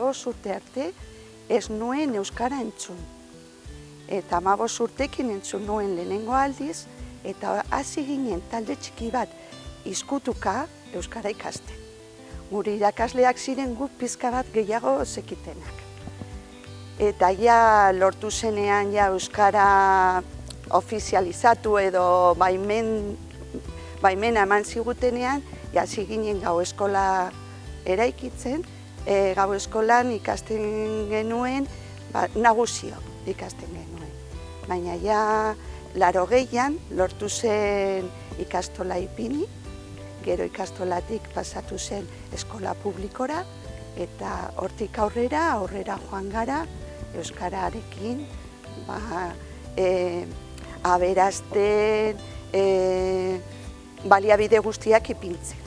urte arte ez nuen euskara entzun. Eta 15 urtekin entzun nuen lehenengo aldiz, eta hasi ginen talde txiki bat izkutuka euskara ikasten. Gure irakasleak ziren guk pizka bat gehiago zekitenak. Eta ja lortu zenean ja euskara ofizializatu edo baimena eman zigutenean, ja hasi ginen gau eskola eraikitzen, gau eskolan ikasten genuen, nagusiok ikasten genuen. Baina ja 80an lortu zen ikastola ipini, gero ikastolatik pasatu zen eskola publikora, eta hortik aurrera joan gara euskararekin aberazten, baliabide guztiak ipintzen.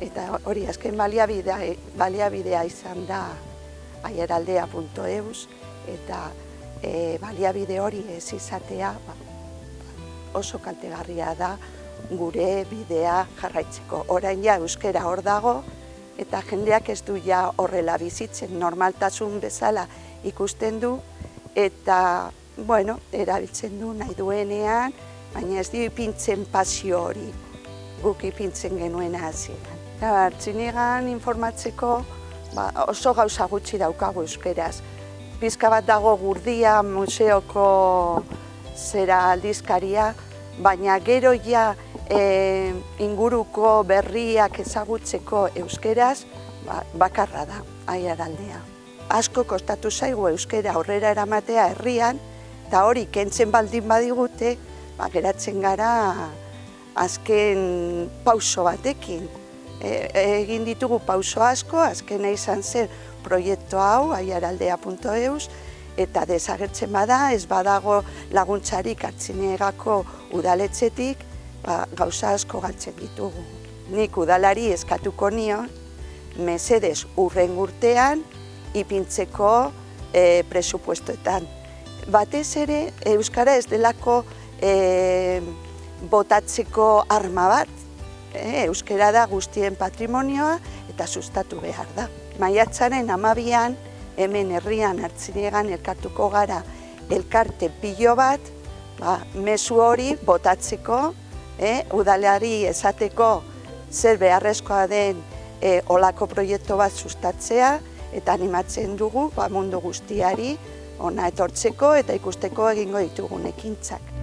Eta hori azken baliabidea izan da aiaraldea.eus, eta baliabide hori ez izatea oso kaltegarria da gure bidea jarraitzeko. Orain ja euskara hor dago, eta jendeak ez du ja horrela bizitzen, normaltasun bezala ikusten du, eta, bueno, erabiltzen du nahi duenean, baina ez dio ipintzen pasio hori, guk ipintzen genuena hasieran. Artzinigan informatzeko oso gauza gutxi daukagu euskeraz. Pizka bat dago Gurdia museoko aldizkaria, baina gero ja inguruko berriak ezagutzeko euskeraz bakarra da Aiaraldea. Asko kostatu zaigu euskera aurrera eramatea herrian, eta hori kentzen baldin badigute, geratzen gara azken pauso batekin. Egin ditugu pauso asko, azkena izan zen proiektu hau, aiaraldea.eus, eta desagertzen bada, ez badago laguntzarik Artziniegako udaletxetik, gauza asko galtzen ditugu. Nik udalari eskatuko nion, mesedez hurren urtean, ipintzeko presupuestoetan. Batez ere, euskara ez delako botatzeko arma bat, euskara da guztien patrimonioa eta sustatu behar da. Maiatzaren 12an, hemen herrian Artziniegan elkartuko gara elkarte pilo bat, mezu hori botatzeko, udalari esateko zer beharrezkoa den olako proiektu bat sustatzea, eta animatzen dugu mundu guztiari hona etortzeko eta ikusteko egingo ditugun ekintzak.